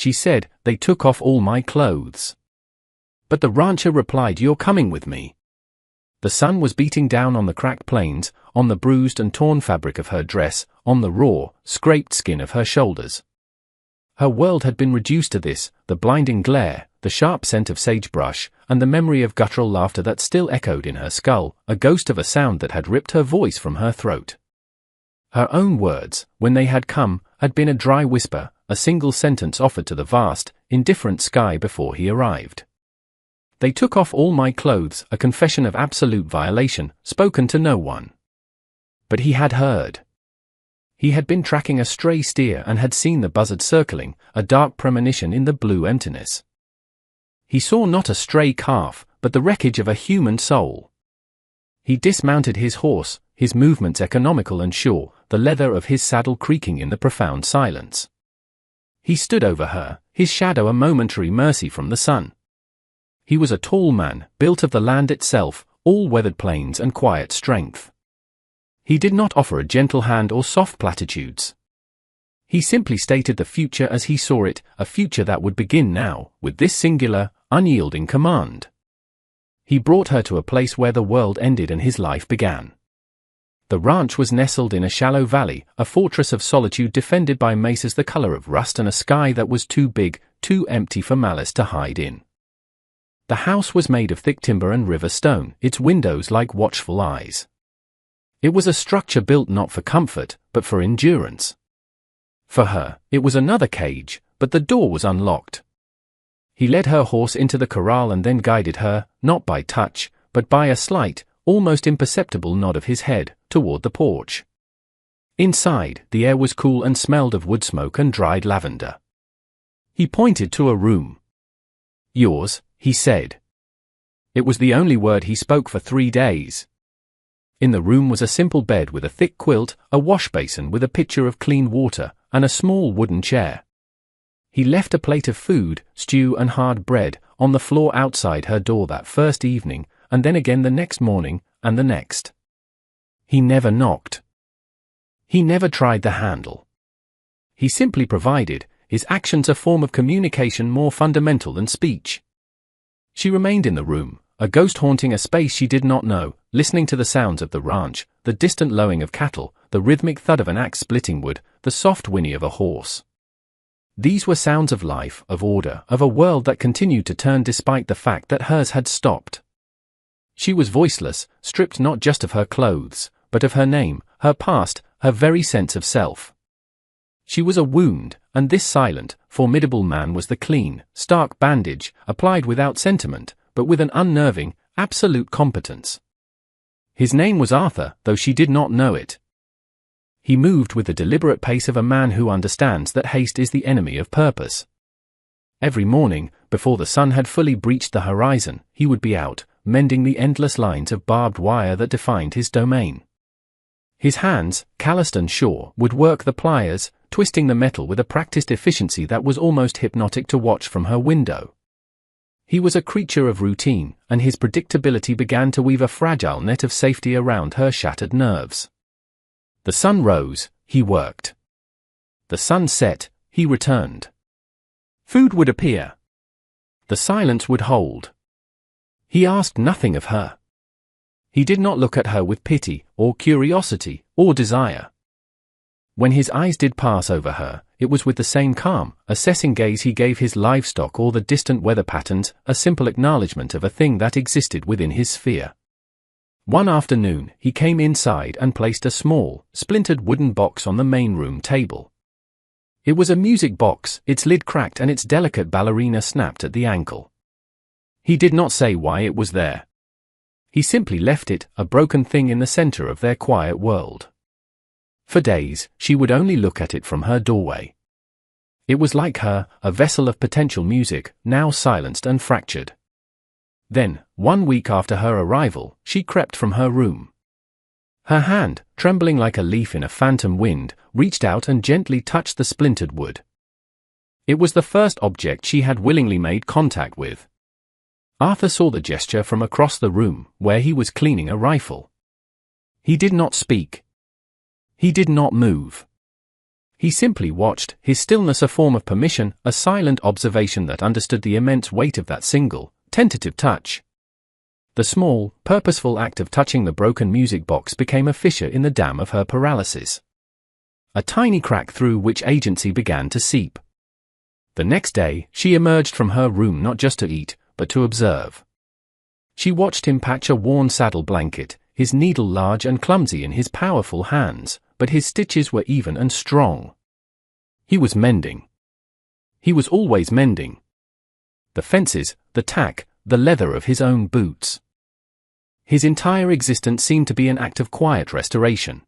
she said, "they took off all my clothes." But the rancher replied, "You're coming with me." The sun was beating down on the cracked plains, on the bruised and torn fabric of her dress, on the raw, scraped skin of her shoulders. Her world had been reduced to this: the blinding glare, the sharp scent of sagebrush, and the memory of guttural laughter that still echoed in her skull, a ghost of a sound that had ripped her voice from her throat. Her own words, when they had come, had been a dry whisper, a single sentence offered to the vast, indifferent sky before he arrived. "They took off all my clothes," a confession of absolute violation, spoken to no one. But he had heard. He had been tracking a stray steer and had seen the buzzard circling, a dark premonition in the blue emptiness. He saw not a stray calf, but the wreckage of a human soul. He dismounted his horse, his movements economical and sure, the leather of his saddle creaking in the profound silence. He stood over her, his shadow a momentary mercy from the sun. He was a tall man, built of the land itself, all weathered plains and quiet strength. He did not offer a gentle hand or soft platitudes. He simply stated the future as he saw it, a future that would begin now, with this singular, unyielding command. He brought her to a place where the world ended and his life began. The ranch was nestled in a shallow valley, a fortress of solitude defended by mesas the color of rust and a sky that was too big, too empty for malice to hide in. The house was made of thick timber and river stone, its windows like watchful eyes. It was a structure built not for comfort, but for endurance. For her, it was another cage, but the door was unlocked. He led her horse into the corral and then guided her, not by touch, but by a slight, almost imperceptible nod of his head, toward the porch. Inside, the air was cool and smelled of wood smoke and dried lavender. He pointed to a room. "Yours," he said. It was the only word he spoke for 3 days. In the room was a simple bed with a thick quilt, a wash basin with a pitcher of clean water, and a small wooden chair. He left a plate of food, stew and hard bread, on the floor outside her door that first evening, and then again the next morning, and the next. He never knocked. He never tried the handle. He simply provided, his actions a form of communication more fundamental than speech. She remained in the room, a ghost haunting a space she did not know, listening to the sounds of the ranch, the distant lowing of cattle, the rhythmic thud of an axe splitting wood, the soft whinny of a horse. These were sounds of life, of order, of a world that continued to turn despite the fact that hers had stopped. She was voiceless, stripped not just of her clothes, but of her name, her past, her very sense of self. She was a wound, and this silent, formidable man was the clean, stark bandage, applied without sentiment, but with an unnerving, absolute competence. His name was Arthur, though she did not know it. He moved with the deliberate pace of a man who understands that haste is the enemy of purpose. Every morning, before the sun had fully breached the horizon, he would be out, mending the endless lines of barbed wire that defined his domain. His hands, calloused and sure, would work the pliers, twisting the metal with a practiced efficiency that was almost hypnotic to watch from her window. He was a creature of routine, and his predictability began to weave a fragile net of safety around her shattered nerves. The sun rose, he worked. The sun set, he returned. Food would appear. The silence would hold. He asked nothing of her. He did not look at her with pity, or curiosity, or desire. When his eyes did pass over her, it was with the same calm, assessing gaze he gave his livestock or the distant weather patterns, a simple acknowledgement of a thing that existed within his sphere. One afternoon, he came inside and placed a small, splintered wooden box on the main room table. It was a music box, its lid cracked and its delicate ballerina snapped at the ankle. He did not say why it was there. He simply left it, a broken thing in the center of their quiet world. For days, she would only look at it from her doorway. It was like her, a vessel of potential music, now silenced and fractured. Then, 1 week after her arrival, she crept from her room. Her hand, trembling like a leaf in a phantom wind, reached out and gently touched the splintered wood. It was the first object she had willingly made contact with. Arthur saw the gesture from across the room, where he was cleaning a rifle. He did not speak. He did not move. He simply watched, his stillness a form of permission, a silent observation that understood the immense weight of that single, tentative touch. The small, purposeful act of touching the broken music box became a fissure in the dam of her paralysis. A tiny crack through which agency began to seep. The next day, she emerged from her room not just to eat, but to observe. She watched him patch a worn saddle blanket, his needle large and clumsy in his powerful hands, but his stitches were even and strong. He was mending. He was always mending. The fences, the tack, the leather of his own boots. His entire existence seemed to be an act of quiet restoration.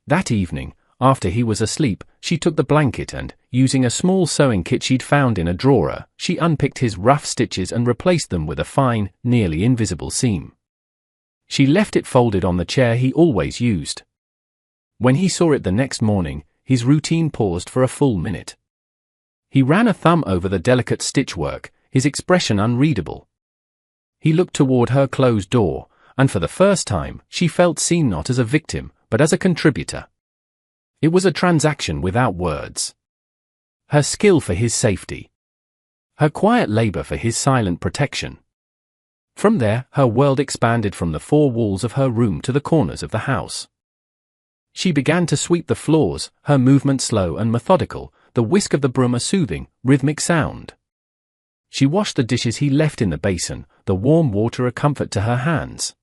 That evening, after he was asleep, she took the blanket and, using a small sewing kit she'd found in a drawer, she unpicked his rough stitches and replaced them with a fine, nearly invisible seam. She left it folded on the chair he always used. When he saw it the next morning, his routine paused for a full minute. He ran a thumb over the delicate stitchwork, his expression unreadable. He looked toward her closed door, and for the first time, she felt seen not as a victim, but as a contributor. It was a transaction without words. Her skill for his safety. Her quiet labor for his silent protection. From there, her world expanded from the four walls of her room to the corners of the house. She began to sweep the floors, her movement slow and methodical, the whisk of the broom a soothing, rhythmic sound. She washed the dishes he left in the basin, the warm water a comfort to her hands.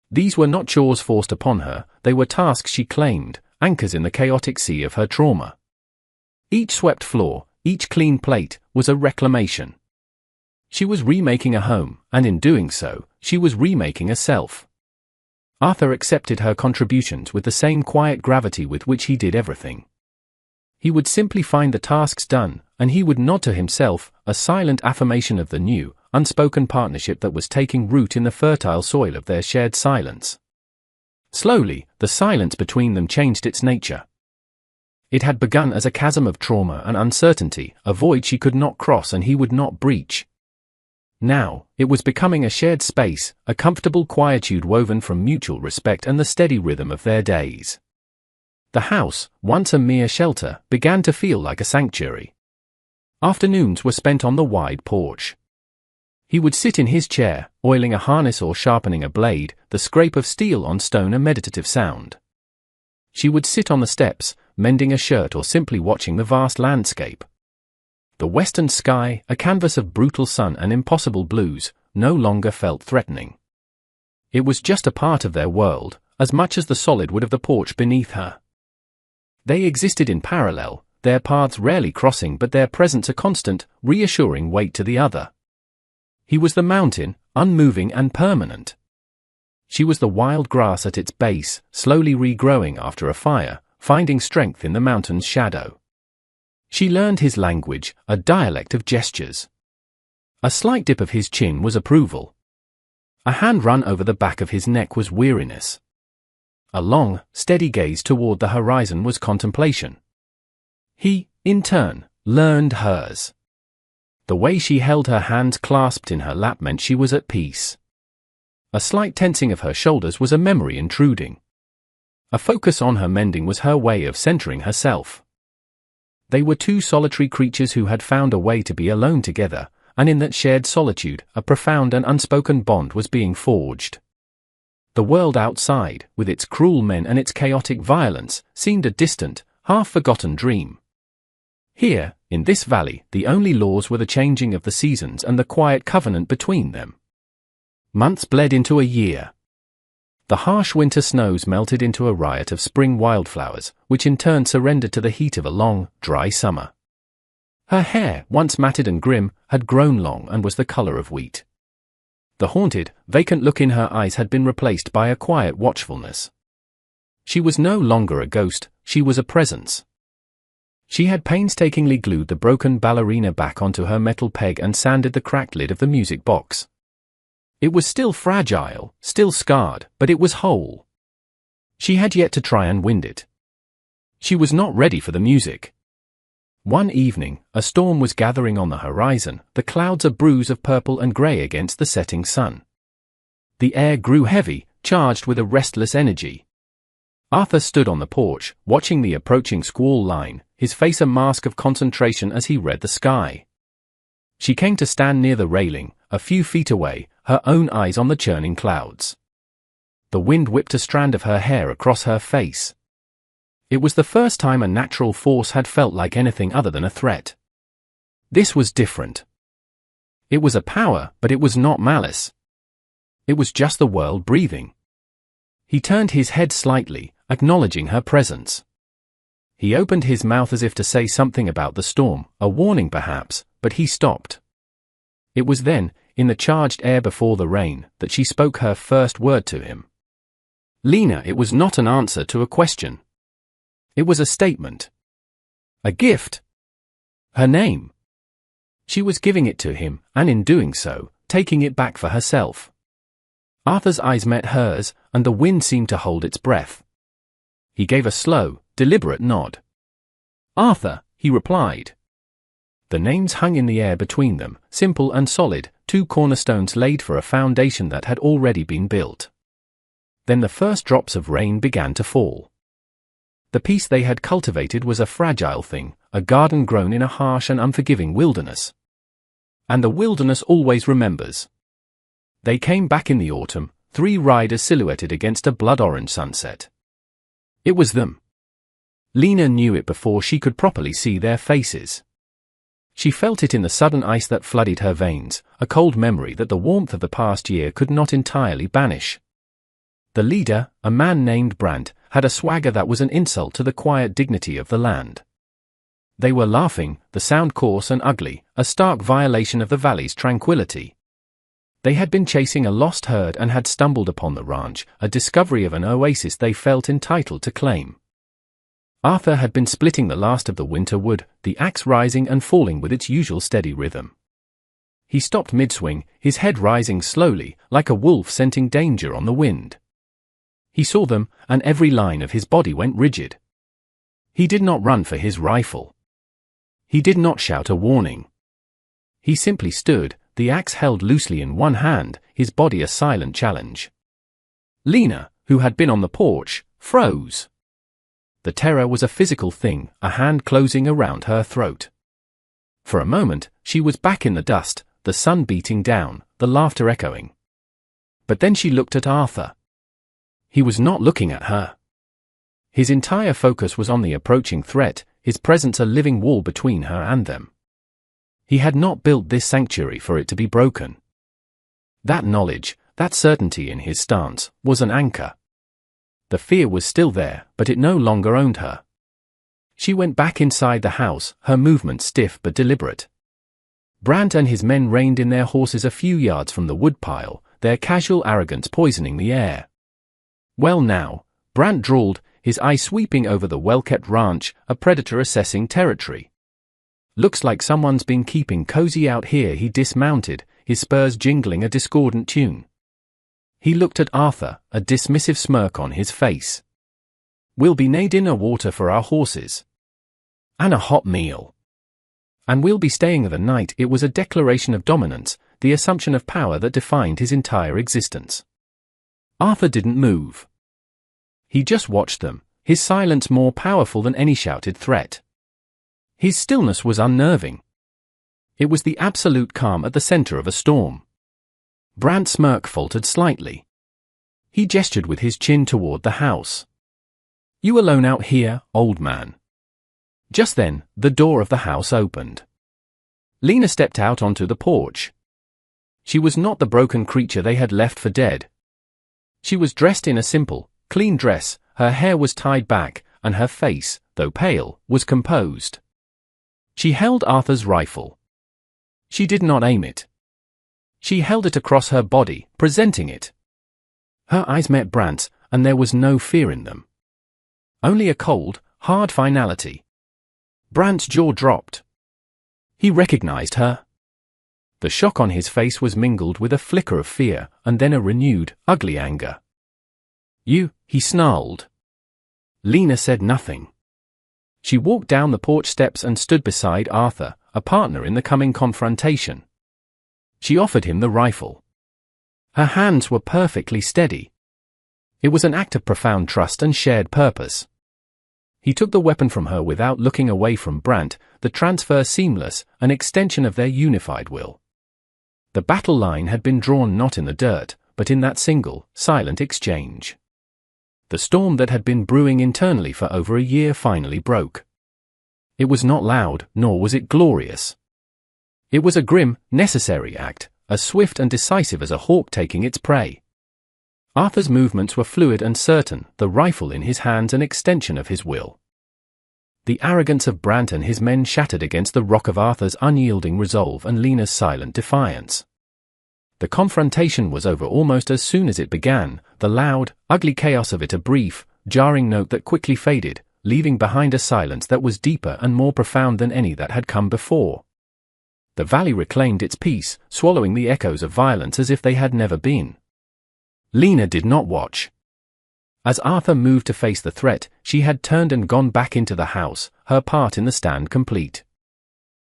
These were not chores forced upon her, they were tasks she claimed, anchors in the chaotic sea of her trauma. Each swept floor, each clean plate, was a reclamation. She was remaking a home, and in doing so, she was remaking a self. Arthur accepted her contributions with the same quiet gravity with which he did everything. He would simply find the tasks done, and he would nod to himself, a silent affirmation of the new, unspoken partnership that was taking root in the fertile soil of their shared silence. Slowly, the silence between them changed its nature. It had begun as a chasm of trauma and uncertainty, a void she could not cross and he would not breach. Now, it was becoming a shared space, a comfortable quietude woven from mutual respect and the steady rhythm of their days. The house, once a mere shelter, began to feel like a sanctuary. Afternoons were spent on the wide porch. He would sit in his chair, oiling a harness or sharpening a blade, the scrape of steel on stone a meditative sound. She would sit on the steps, mending a shirt or simply watching the vast landscape. The western sky, a canvas of brutal sun and impossible blues, no longer felt threatening. It was just a part of their world, as much as the solid wood of the porch beneath her. They existed in parallel, their paths rarely crossing but their presence a constant, reassuring weight to the other. He was the mountain, unmoving and permanent. She was the wild grass at its base, slowly regrowing after a fire, finding strength in the mountain's shadow. She learned his language, a dialect of gestures. A slight dip of his chin was approval. A hand run over the back of his neck was weariness. A long, steady gaze toward the horizon was contemplation. He, in turn, learned hers. The way she held her hands clasped in her lap meant she was at peace. A slight tensing of her shoulders was a memory intruding. A focus on her mending was her way of centering herself. They were two solitary creatures who had found a way to be alone together, and in that shared solitude, a profound and unspoken bond was being forged. The world outside, with its cruel men and its chaotic violence, seemed a distant, half-forgotten dream. Here, in this valley, the only laws were the changing of the seasons and the quiet covenant between them. Months bled into a year. The harsh winter snows melted into a riot of spring wildflowers, which in turn surrendered to the heat of a long, dry summer. Her hair, once matted and grim, had grown long and was the color of wheat. The haunted, vacant look in her eyes had been replaced by a quiet watchfulness. She was no longer a ghost, she was a presence. She had painstakingly glued the broken ballerina back onto her metal peg and sanded the cracked lid of the music box. It was still fragile, still scarred, but it was whole. She had yet to try and wind it. She was not ready for the music. One evening, a storm was gathering on the horizon, the clouds a bruise of purple and grey against the setting sun. The air grew heavy, charged with a restless energy. Arthur stood on the porch, watching the approaching squall line, his face a mask of concentration as he read the sky. She came to stand near the railing, a few feet away, her own eyes on the churning clouds. The wind whipped a strand of her hair across her face. It was the first time a natural force had felt like anything other than a threat. This was different. It was a power, but it was not malice. It was just the world breathing. He turned his head slightly, acknowledging her presence. He opened his mouth as if to say something about the storm, a warning perhaps, but he stopped. It was then, in the charged air before the rain, that she spoke her first word to him. Lena, it was not an answer to a question. It was a statement. A gift. Her name. She was giving it to him, and in doing so, taking it back for herself. Arthur's eyes met hers, and the wind seemed to hold its breath. He gave a slow, deliberate nod. Arthur, he replied. The names hung in the air between them, simple and solid, two cornerstones laid for a foundation that had already been built. Then the first drops of rain began to fall. The peace they had cultivated was a fragile thing, a garden grown in a harsh and unforgiving wilderness. And the wilderness always remembers. They came back in the autumn, three riders silhouetted against a blood-orange sunset. It was them. Lena knew it before she could properly see their faces. She felt it in the sudden ice that flooded her veins, a cold memory that the warmth of the past year could not entirely banish. The leader, a man named Brandt, had a swagger that was an insult to the quiet dignity of the land. They were laughing, the sound coarse and ugly, a stark violation of the valley's tranquility. They had been chasing a lost herd and had stumbled upon the ranch, a discovery of an oasis they felt entitled to claim. Arthur had been splitting the last of the winter wood, the axe rising and falling with its usual steady rhythm. He stopped mid-swing, his head rising slowly, like a wolf scenting danger on the wind. He saw them, and every line of his body went rigid. He did not run for his rifle. He did not shout a warning. He simply stood, the axe held loosely in one hand, his body a silent challenge. Lena, who had been on the porch, froze. The terror was a physical thing, a hand closing around her throat. For a moment, she was back in the dust, the sun beating down, the laughter echoing. But then she looked at Arthur. He was not looking at her. His entire focus was on the approaching threat, his presence a living wall between her and them. He had not built this sanctuary for it to be broken. That knowledge, that certainty in his stance, was an anchor. The fear was still there, but it no longer owned her. She went back inside the house, her movement stiff but deliberate. Brandt and his men reined in their horses a few yards from the woodpile, their casual arrogance poisoning the air. Well now, Brandt drawled, his eye sweeping over the well-kept ranch, a predator assessing territory. Looks like someone's been keeping cozy out here. He dismounted, his spurs jingling a discordant tune. He looked at Arthur, a dismissive smirk on his face. We'll be nadin' a water for our horses. And a hot meal. And we'll be staying the night. It was a declaration of dominance, the assumption of power that defined his entire existence. Arthur didn't move. He just watched them, his silence more powerful than any shouted threat. His stillness was unnerving. It was the absolute calm at the center of a storm. Brandt's smirk faltered slightly. He gestured with his chin toward the house. You alone out here, old man? Just then, the door of the house opened. Lena stepped out onto the porch. She was not the broken creature they had left for dead. She was dressed in a simple, clean dress, her hair was tied back, and her face, though pale, was composed. She held Arthur's rifle. She did not aim it. She held it across her body, presenting it. Her eyes met Brandt's, and there was no fear in them. Only a cold, hard finality. Brandt's jaw dropped. He recognized her. The shock on his face was mingled with a flicker of fear, and then a renewed, ugly anger. You, he snarled. Lena said nothing. She walked down the porch steps and stood beside Arthur, a partner in the coming confrontation. She offered him the rifle. Her hands were perfectly steady. It was an act of profound trust and shared purpose. He took the weapon from her without looking away from Brant, the transfer seamless, an extension of their unified will. The battle line had been drawn not in the dirt, but in that single, silent exchange. The storm that had been brewing internally for over a year finally broke. It was not loud, nor was it glorious. It was a grim, necessary act, as swift and decisive as a hawk taking its prey. Arthur's movements were fluid and certain, the rifle in his hands an extension of his will. The arrogance of Brant and his men shattered against the rock of Arthur's unyielding resolve and Lena's silent defiance. The confrontation was over almost as soon as it began, the loud, ugly chaos of it a brief, jarring note that quickly faded, leaving behind a silence that was deeper and more profound than any that had come before. The valley reclaimed its peace, swallowing the echoes of violence as if they had never been. Lena did not watch. As Arthur moved to face the threat, she had turned and gone back into the house, her part in the stand complete.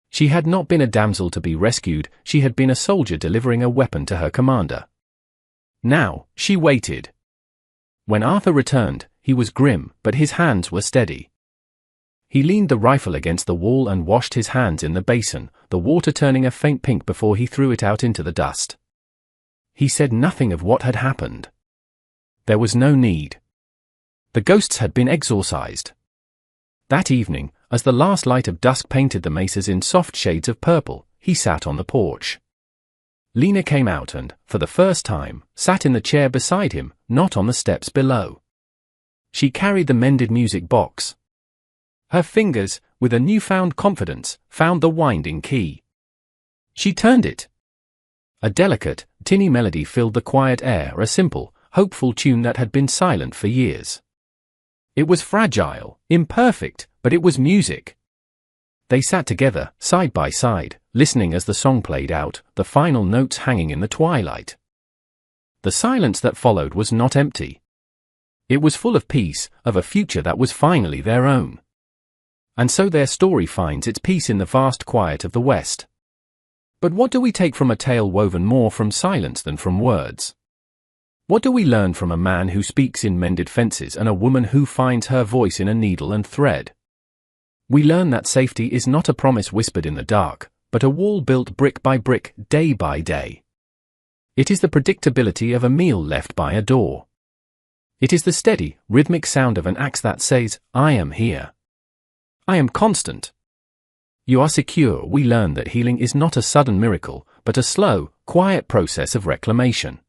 She had not been a damsel to be rescued, she had been a soldier delivering a weapon to her commander. Now, she waited. When Arthur returned, he was grim, but his hands were steady. He leaned the rifle against the wall and washed his hands in the basin, the water turning a faint pink before he threw it out into the dust. He said nothing of what had happened. There was no need. The ghosts had been exorcised. That evening, as the last light of dusk painted the mesas in soft shades of purple, he sat on the porch. Lena came out and, for the first time, sat in the chair beside him, not on the steps below. She carried the mended music box. Her fingers, with a newfound confidence, found the winding key. She turned it. A delicate, tinny melody filled the quiet air, a simple, hopeful tune that had been silent for years. It was fragile, imperfect, but it was music. They sat together, side by side, listening as the song played out, the final notes hanging in the twilight. The silence that followed was not empty. It was full of peace, of a future that was finally their own. And so their story finds its peace in the vast quiet of the West. But what do we take from a tale woven more from silence than from words? What do we learn from a man who speaks in mended fences and a woman who finds her voice in a needle and thread? We learn that safety is not a promise whispered in the dark, but a wall built brick by brick, day by day. It is the predictability of a meal left by a door. It is the steady, rhythmic sound of an axe that says, "I am here. I am constant." You are secure. We learn that healing is not a sudden miracle, but a slow, quiet process of reclamation.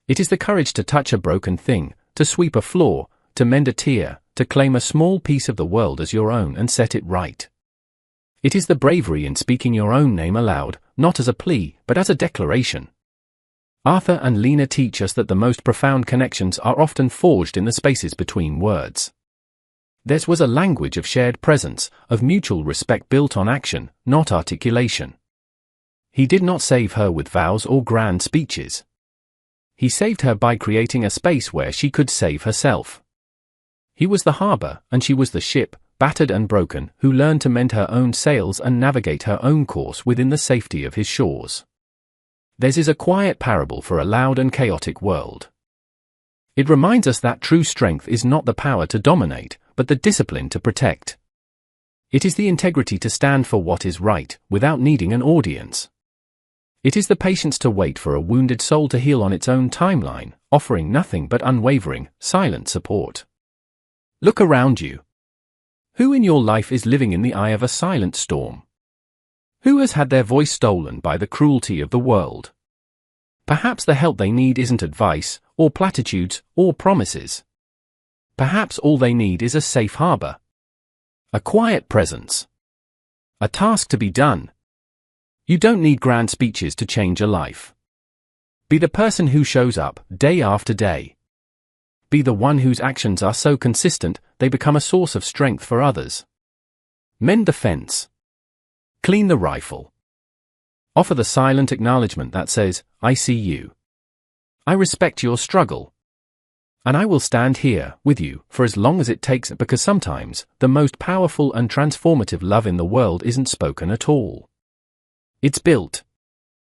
It is the courage to touch a broken thing, to sweep a floor, to mend a tear, to claim a small piece of the world as your own and set it right. It is the bravery in speaking your own name aloud, not as a plea, but as a declaration. Arthur and Lena teach us that the most profound connections are often forged in the spaces between words. Theirs was a language of shared presence, of mutual respect built on action, not articulation. He did not save her with vows or grand speeches. He saved her by creating a space where she could save herself. He was the harbor, and she was the ship, battered and broken, who learned to mend her own sails and navigate her own course within the safety of his shores. Theirs is a quiet parable for a loud and chaotic world. It reminds us that true strength is not the power to dominate, but the discipline to protect. It is the integrity to stand for what is right, without needing an audience. It is the patience to wait for a wounded soul to heal on its own timeline, offering nothing but unwavering, silent support. Look around you. Who in your life is living in the eye of a silent storm? Who has had their voice stolen by the cruelty of the world? Perhaps the help they need isn't advice, or platitudes, or promises. Perhaps all they need is a safe harbor. A quiet presence. A task to be done. You don't need grand speeches to change a life. Be the person who shows up, day after day. Be the one whose actions are so consistent, they become a source of strength for others. Mend the fence. Clean the rifle. Offer the silent acknowledgement that says, "I see you. I respect your struggle. And I will stand here, with you, for as long as it takes, because sometimes, the most powerful and transformative love in the world isn't spoken at all. It's built."